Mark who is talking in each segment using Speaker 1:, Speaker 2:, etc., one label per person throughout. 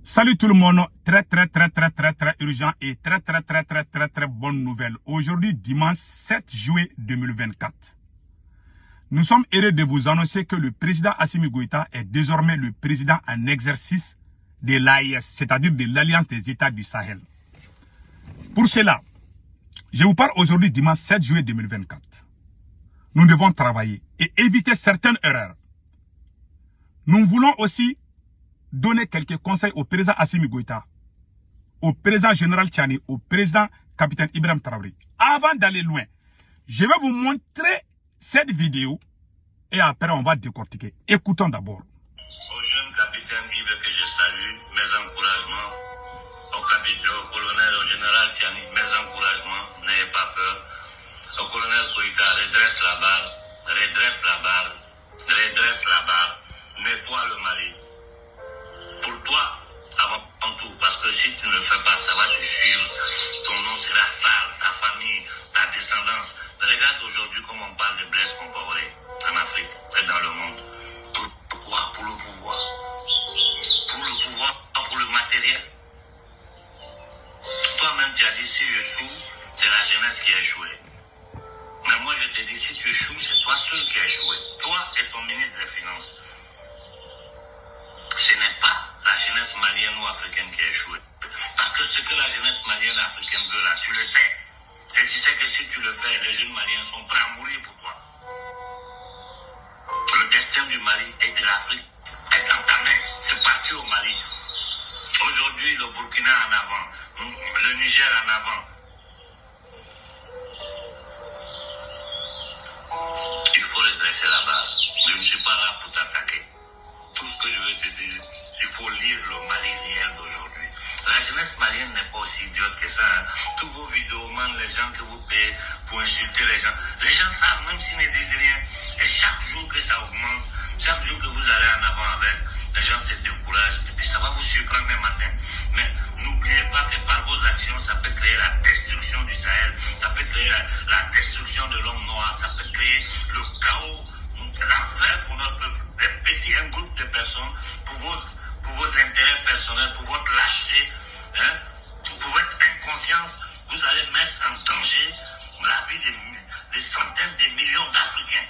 Speaker 1: Salut tout le monde, très urgent et très bonne nouvelle. Aujourd'hui, dimanche 7 juillet 2024. Nous sommes heureux de vous annoncer que le président Assimi Goïta est désormais le président en exercice de l'AES, c'est-à-dire de l'Alliance des États du Sahel. Pour cela, je vous parle aujourd'hui dimanche 7 juillet 2024. Nous devons travailler et éviter certaines erreurs. Nous voulons aussi donner quelques conseils au président Assimi Goïta, au président général Tchani, au président capitaine Ibrahim Traoré. Avant d'aller loin, je vais vous montrer cette vidéo et après on va décortiquer. Écoutons d'abord.
Speaker 2: Au jeune capitaine Ibe que je salue, mes encouragements. Au colonel, au général Tchani, mes encouragements. N'ayez pas peur. Au colonel Goïta, redresse la barre, redresse la barre, redresse la barre. Nettoie le Mali. Pour toi, avant tout, parce que si tu ne le fais pas, ça va te suivre. Ton nom sera sale, ta famille, ta descendance. Regarde aujourd'hui comment on parle de Blaise Compaoré en Afrique et dans le monde. Pourquoi? Pour le pouvoir. Pour le pouvoir, pas pour le matériel. Toi-même, tu as dit si j'échoue, c'est la jeunesse qui a échoué. Mais moi, je te dis, si tu échoues, c'est toi seul qui a échoué. Toi et ton ministre des Finances. Ce n'est pas la jeunesse malienne ou africaine qui a échoué. Parce que ce que la jeunesse malienne et africaine veut là, tu le sais. Et tu sais que si tu le fais, les jeunes maliens sont prêts à mourir pour toi. Le destin du Mali et de l'Afrique est dans ta main. C'est parti au Mali. Aujourd'hui, le Burkina en avant, le Niger en avant. Il faut redresser la barre. Je ne suis pas là pour t'attaquer. Tout ce que je veux te dire, il faut lire le Mali réel d'aujourd'hui. La jeunesse malienne n'est pas aussi idiote que ça. Hein. Tous vos vidéomans, les gens que vous payez pour insulter les gens savent, même s'ils ne disent rien. Et chaque jour que ça augmente, chaque jour que vous allez en avant avec, les gens se découragent. Et puis ça va vous surprendre un matin. Mais n'oubliez pas que par vos actions, ça peut créer la destruction du Sahel, ça peut créer la destruction de l'homme noir, ça peut créer le chaos, l'enfer pour notre peuple. Un groupe de personnes pour vos intérêts personnels, pour votre lâcheté, hein, pour votre inconscience, vous allez mettre en danger la vie des centaines de millions d'Africains.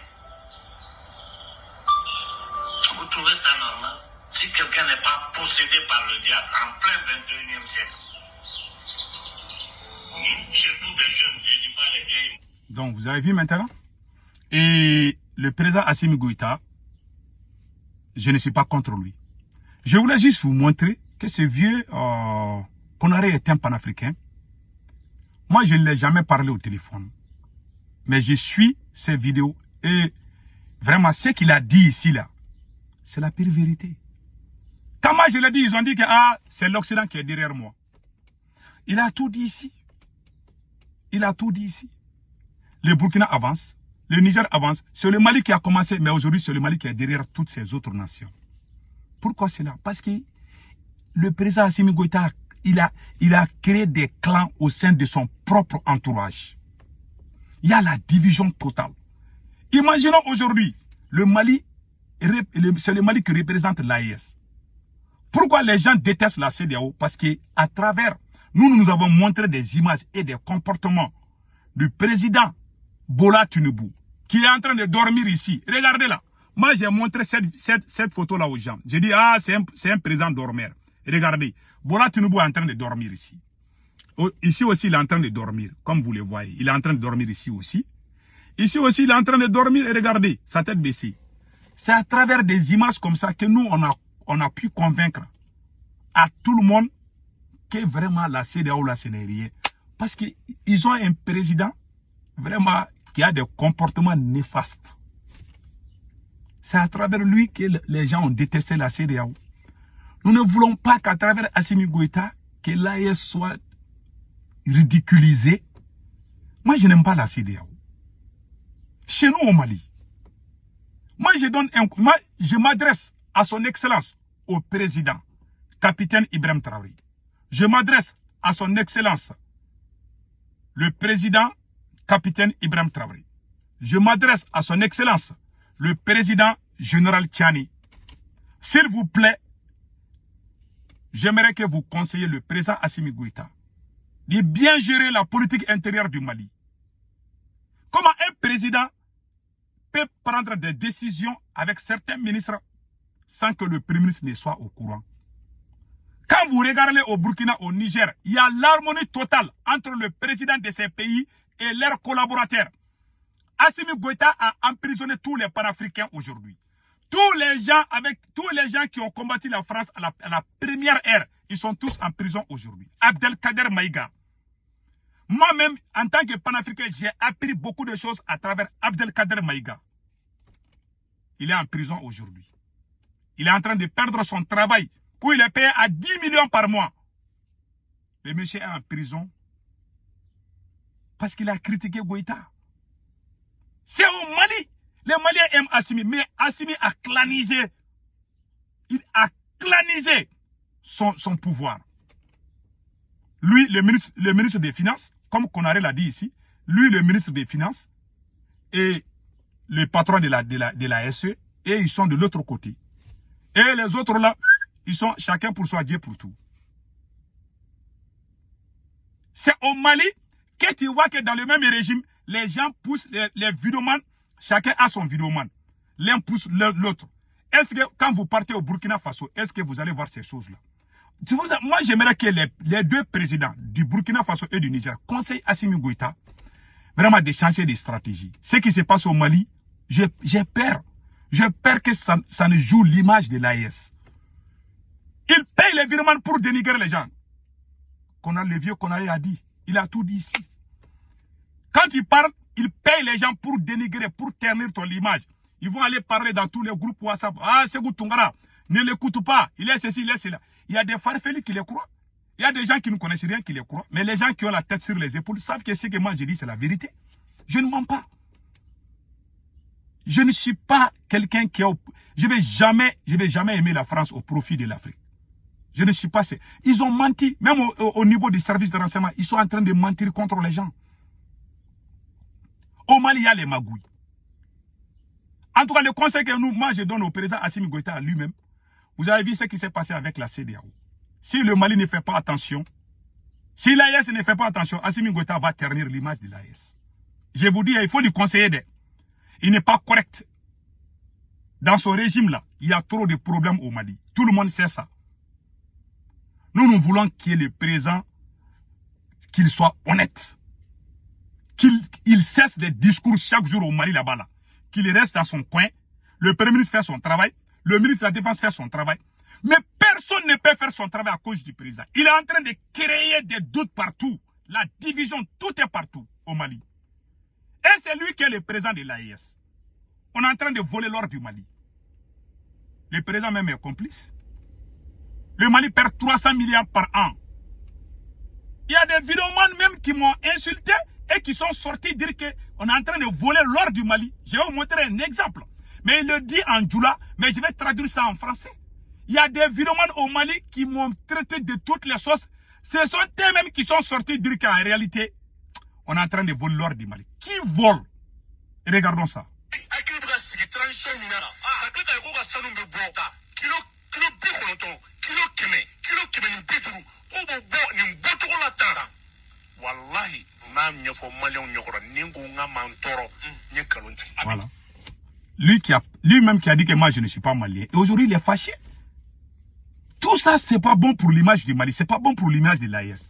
Speaker 2: Vous trouvez ça normal? Si quelqu'un n'est pas possédé par le diable en plein 21e siècle, surtout des jeunes, je ne dis pas les vieilles.
Speaker 1: Donc vous avez vu maintenant? Et le président Assimi Goïta, je ne suis pas contre lui. Je voulais juste vous montrer que ce vieux Konaré est un panafricain. Moi, je ne l'ai jamais parlé au téléphone. Mais je suis ces vidéos et vraiment ce qu'il a dit ici, là, c'est la pire vérité. Quand moi je l'ai dit, ils ont dit que c'est l'Occident qui est derrière moi. Il a tout dit ici. Il a tout dit ici. Le Burkina avance. Le Niger avance. C'est le Mali qui a commencé, mais aujourd'hui, c'est le Mali qui est derrière toutes ces autres nations. Pourquoi cela? Parce que le président Assimi Goïta, il a créé des clans au sein de son propre entourage. Il y a la division totale. Imaginons aujourd'hui, le Mali, c'est le Mali qui représente l'AES. Pourquoi les gens détestent la CEDEAO? Parce qu'à travers, nous avons montré des images et des comportements du président Bola Tinubu, qui est en train de dormir ici. Regardez là. Moi, j'ai montré cette photo-là aux gens. J'ai dit, c'est un président dormeur. Regardez. Bola Tinubu est en train de dormir ici. Ici aussi, il est en train de dormir. Comme vous le voyez. Il est en train de dormir ici aussi. Ici aussi, il est en train de dormir. Et regardez, sa tête baissée. C'est à travers des images comme ça que nous, on a pu convaincre à tout le monde que vraiment la CEDEAO, là, ce n'est rien. Parce qu'ils ont un président vraiment qui a des comportements néfastes. C'est à travers lui que les gens ont détesté la CEDEAO. Nous ne voulons pas qu'à travers Assimi Goïta, que l'AES soit ridiculisé. Moi, je n'aime pas la CEDEAO. Chez nous au Mali, moi, je m'adresse à son excellence, au président, capitaine Ibrahim Traoré. Je m'adresse à son excellence, le président capitaine Ibrahim Traoré. Je m'adresse à son excellence, le président général Tchani. S'il vous plaît, j'aimerais que vous conseillez le président Assimi Goïta de bien gérer la politique intérieure du Mali. Comment un président peut prendre des décisions avec certains ministres sans que le Premier ministre ne soit au courant? Quand vous regardez au Burkina, au Niger, il y a l'harmonie totale entre le président de ces pays et leurs collaborateurs. Assimi Goïta a emprisonné tous les panafricains aujourd'hui. Tous les gens qui ont combattu la France à la première ère, ils sont tous en prison aujourd'hui. Abdelkader Maïga. Moi-même, en tant que panafricain, j'ai appris beaucoup de choses à travers Abdelkader Maïga. Il est en prison aujourd'hui. Il est en train de perdre son travail, où il est payé à 10 millions par mois. Le monsieur est en prison parce qu'il a critiqué Goïta. C'est au Mali. Les Maliens aiment Assimi, mais Assimi a clanisé. Il a clanisé son pouvoir. Lui, le ministre des Finances, comme Konaré l'a dit ici, lui, le ministre des Finances, et le patron de la SE, et ils sont de l'autre côté. Et les autres là, ils sont chacun pour soi, Dieu pour tout. C'est au Mali que tu vois que dans le même régime, les gens poussent les vidéomans, chacun a son vidéoman. L'un pousse l'autre. Est-ce que quand vous partez au Burkina Faso, est-ce que vous allez voir ces choses-là? Moi, j'aimerais que les deux présidents du Burkina Faso et du Niger conseillent Assimi Goïta vraiment de changer de stratégie. Ce qui se passe au Mali, j'ai peur. J'ai peur que ça ne joue l'image de l'AES. Ils payent les virements pour dénigrer les gens. Le vieux Konaré a dit. Il a tout dit ici. Quand ils parlent, ils payent les gens pour dénigrer, pour ternir ton image. Ils vont aller parler dans tous les groupes WhatsApp. Ah, c'est Tungara, ne l'écoute pas. Il est ceci, il est cela. Il y a des farfelus qui les croient. Il y a des gens qui ne connaissent rien qui les croient. Mais les gens qui ont la tête sur les épaules savent que ce que moi je dis, c'est la vérité. Je ne mens pas. Je ne suis pas quelqu'un qui je vais jamais aimer la France au profit de l'Afrique. Je ne suis pas... Ils ont menti. Même au niveau des services de renseignement, ils sont en train de mentir contre les gens. Au Mali, il y a les magouilles. En tout cas, le conseil que moi, je donne au président Assimi Goïta à lui-même, vous avez vu ce qui s'est passé avec la CEDEAO. Si le Mali ne fait pas attention, si l'AES ne fait pas attention, Assimi Goïta va ternir l'image de l'AES. Je vous dis, il faut lui conseiller. Il n'est pas correct. Dans ce régime-là, il y a trop de problèmes au Mali. Tout le monde sait ça. Nous voulons qu'il y ait le président, qu'il soit honnête. Qu'il cesse des discours chaque jour au Mali là-bas. Là. Qu'il reste dans son coin. Le Premier ministre fait son travail. Le ministre de la Défense fait son travail. Mais personne ne peut faire son travail à cause du président. Il est en train de créer des doutes partout. La division, tout est partout au Mali. Et c'est lui qui est le président de l'AES. On est en train de voler l'or du Mali. Le président même est complice. Le Mali perd 300 milliards par an. Il y a des vidéomans même qui m'ont insulté et qui sont sortis dire qu'on est en train de voler l'or du Mali. Je vais vous montrer un exemple. Mais il le dit en djoula, mais je vais traduire ça en français. Il y a des vidéomans au Mali qui m'ont traité de toutes les sauces. Ce sont eux-mêmes qui sont sortis dire qu'en réalité, on est en train de voler l'or du Mali. Qui vole? Et regardons ça. Voilà. Lui-même qui a dit que moi je ne suis pas malien. Et aujourd'hui il est fâché. Tout ça c'est pas bon pour l'image du Mali. C'est pas bon pour l'image de l'AES.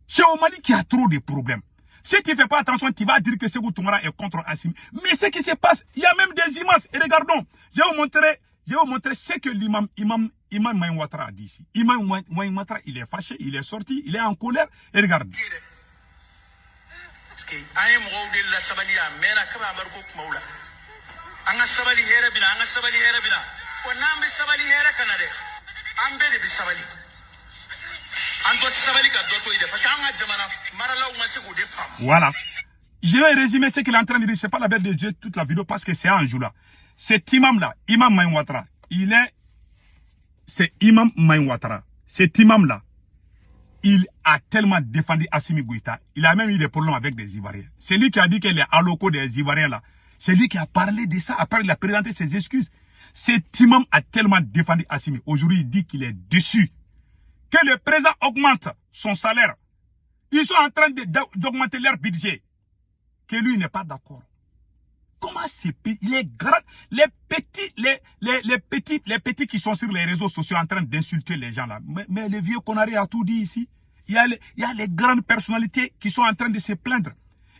Speaker 1: C'est au Mali qui a trop de problèmes. Si tu ne fais pas attention, tu vas dire que Sékou Toungara est contre Assimi. Mais ce qui se passe, il y a même des images. Et regardons, je vais vous montrer ce que l'imam Maïn Ouattara a dit ici. Imam Maïn Ouattara, il est fâché, il est sorti, il est en colère. Et regarde. Voilà. Je vais résumer ce qu'il est en train de dire. Ce n'est pas la bête de Dieu toute la vidéo parce que c'est un jour là. Cet imam-là, Imam Maïn Ouattara, c'est Imam Maïn Ouattara. Cet imam-là, il a tellement défendu Assimi Goïta. Il a même eu des problèmes avec des Ivoiriens. C'est lui qui a dit que les alocos des Ivoiriens là, c'est lui qui a parlé de ça. Après, il a présenté ses excuses. Cet imam a tellement défendu Assimi. Aujourd'hui, il dit qu'il est déçu que le président augmente son salaire. Ils sont en train d'augmenter leur budget. Que lui n'est pas d'accord. Comment ces pays, les petits qui sont sur les réseaux sociaux en train d'insulter les gens là. Mais le vieux Konaré a tout dit ici. Il y a les grandes personnalités qui sont en train de se plaindre.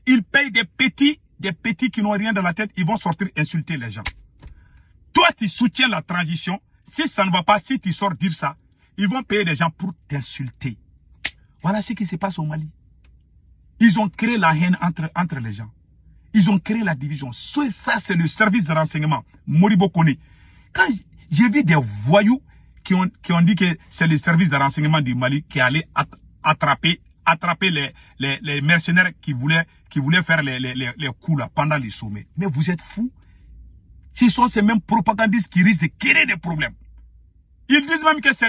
Speaker 1: Ils payent des petits qui n'ont rien dans la tête, ils vont sortir insulter les gens. Toi, tu soutiens la transition. Si ça ne va pas, si tu sors dire ça, ils vont payer des gens pour t'insulter. Voilà ce qui se passe au Mali. Ils ont créé la haine entre les gens. Ils ont créé la division. Ça, c'est le service de renseignement. Moribo Kone. Quand j'ai vu des voyous qui ont dit que c'est le service de renseignement du Mali qui allait attraper les mercenaires qui voulaient faire les coups là pendant les sommets. Mais vous êtes fous. Ce sont ces mêmes propagandistes qui risquent de créer des problèmes. Ils disent même que c'est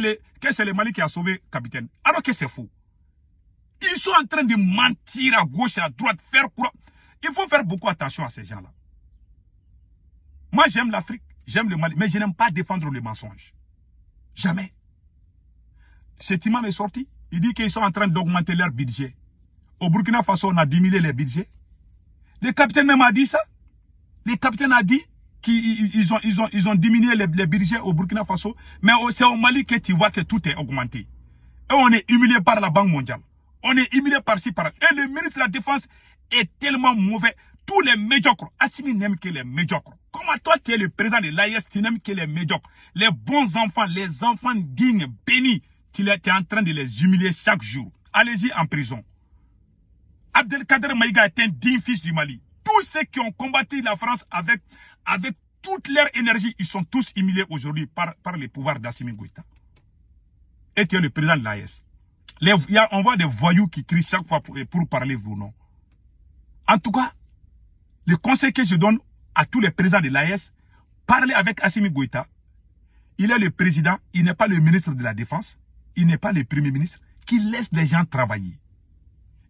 Speaker 1: le Mali qui a sauvé le capitaine. Alors que c'est faux. Ils sont en train de mentir à gauche, à droite, faire quoi. Il faut faire beaucoup attention à ces gens-là. Moi, j'aime l'Afrique, j'aime le Mali, mais je n'aime pas défendre le mensonge. Jamais. Cet imam est sorti, il dit qu'ils sont en train d'augmenter leur budget. Au Burkina Faso, on a diminué les budgets. Le capitaine même a dit ça. Le capitaine a dit qu'ils ont diminué les budgets au Burkina Faso, mais c'est au Mali que tu vois que tout est augmenté. Et on est humilié par la Banque mondiale. On est humilié par-ci, par-là. Et le ministre de la Défense est tellement mauvais. Tous les médiocres. Assimi n'aime que les médiocres. Comment toi, tu es le président de l'AIS, tu n'aimes que les médiocres. Les bons enfants, les enfants dignes, bénis, tu es en train de les humilier chaque jour. Allez-y en prison. Abdelkader Maïga est un digne fils du Mali. Tous ceux qui ont combattu la France avec toute leur énergie, ils sont tous humiliés aujourd'hui par les pouvoirs d'Assimi Goïta. Et tu es le président de l'AIS. On voit des voyous qui crient chaque fois pour parler vos noms. En tout cas, le conseil que je donne à tous les présidents de l'AES, parlez avec Assimi Goïta. Il est le président, il n'est pas le ministre de la Défense, il n'est pas le premier ministre, qui laisse les gens travailler.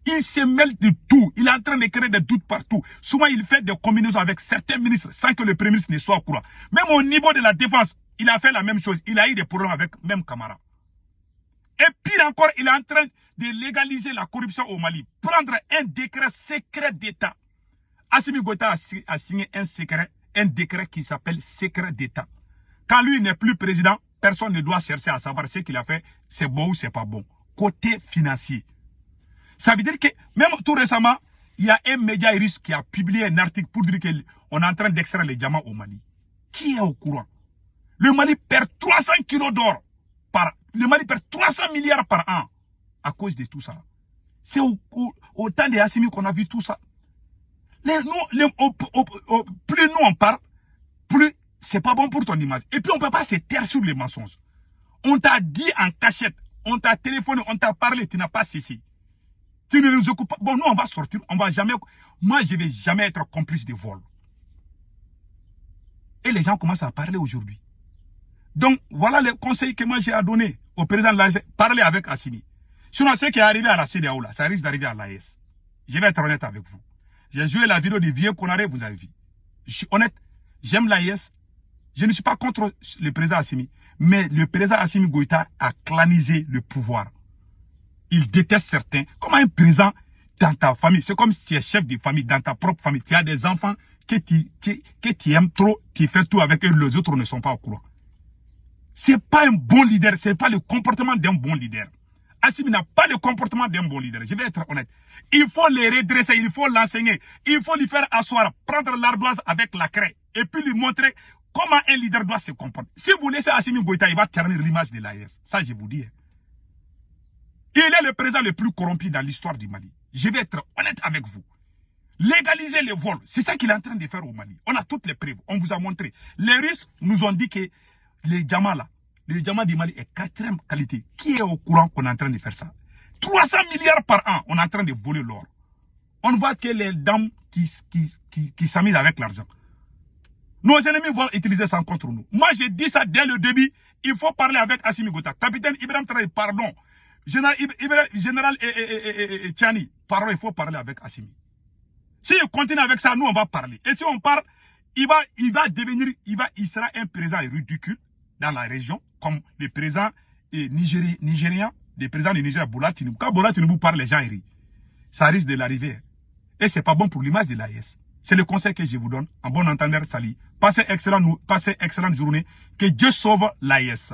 Speaker 1: Il se mêle de tout, il est en train de créer des doutes partout. Souvent, il fait des combinaisons avec certains ministres sans que le premier ministre ne soit au courant. Même au niveau de la défense, il a fait la même chose. Il a eu des problèmes avec même Camara. Et pire encore, il est en train de légaliser la corruption au Mali. Prendre un décret secret d'État. Assimi Goïta a signé un décret qui s'appelle secret d'État. Quand lui n'est plus président, personne ne doit chercher à savoir ce qu'il a fait, c'est bon ou c'est pas bon. Côté financier. Ça veut dire que, même tout récemment, il y a un média russe qui a publié un article pour dire qu'on est en train d'extraire les diamants au Mali. Qui est au courant? Le Mali perd 300 kilos d'or par an. Le Mali perd 300 milliards par an à cause de tout ça. C'est au temps de Assimi qu'on a vu tout ça. Plus nous on parle, plus c'est pas bon pour ton image. Et puis on ne peut pas se taire sur les mensonges. On t'a dit en cachette, on t'a téléphoné, on t'a parlé, tu n'as pas cessé. Tu ne nous occupes pas. Bon, nous on va sortir, on va jamais. Moi je ne vais jamais être complice de vol. Et les gens commencent à parler aujourd'hui. Donc voilà les conseils que moi j'ai à donner au président de l'AES. Parlez avec Assimi. Sinon ce qui est arrivé à la CEDEAO là, ça risque d'arriver à l'AES. Je vais être honnête avec vous. J'ai joué la vidéo du vieux Konaré, vous avez vu. Je suis honnête, j'aime l'AES. Je ne suis pas contre le président Assimi. Mais le président Assimi Goïta a clanisé le pouvoir. Il déteste certains. Comme un président dans ta famille, c'est comme si tu es chef de famille, dans ta propre famille. Tu as des enfants que tu aimes trop, tu fais tout avec eux, les autres ne sont pas au courant. Ce n'est pas un bon leader, ce n'est pas le comportement d'un bon leader. Assimi n'a pas le comportement d'un bon leader. Je vais être honnête. Il faut les redresser, il faut l'enseigner. Il faut lui faire asseoir, prendre l'ardoise avec la craie et puis lui montrer comment un leader doit se comporter. Si vous laissez Assimi Goïta, il va ternir l'image de l'AES. Ça, je vous dis. Il est le président le plus corrompu dans l'histoire du Mali. Je vais être honnête avec vous. Légaliser les vols, c'est ça qu'il est en train de faire au Mali. On a toutes les preuves, on vous a montré. Les Russes nous ont dit que les diamants là, le diamant du Mali est 4e qualité. Qui est au courant qu'on est en train de faire ça? 300 milliards par an, on est en train de voler l'or. On voit que les dames qui s'amusent avec l'argent. Nos ennemis vont utiliser ça contre nous. Moi, j'ai dit ça dès le début. Il faut parler avec Assimi Goïta. Capitaine Ibrahim Traoré, pardon. Général Tchani, pardon, il faut parler avec Assimi. Si il continue avec ça, nous, on va parler. Et si on parle, il sera un président ridicule dans la région, comme le président nigérian, le président du Niger, Bola Tinubu. Quand Bola Tinubu parle, les gens rient. Ça risque de l'arriver. Et ce n'est pas bon pour l'image de l'AES. C'est le conseil que je vous donne. En bon entendeur, salut. Passez excellente journée. Que Dieu sauve l'AES.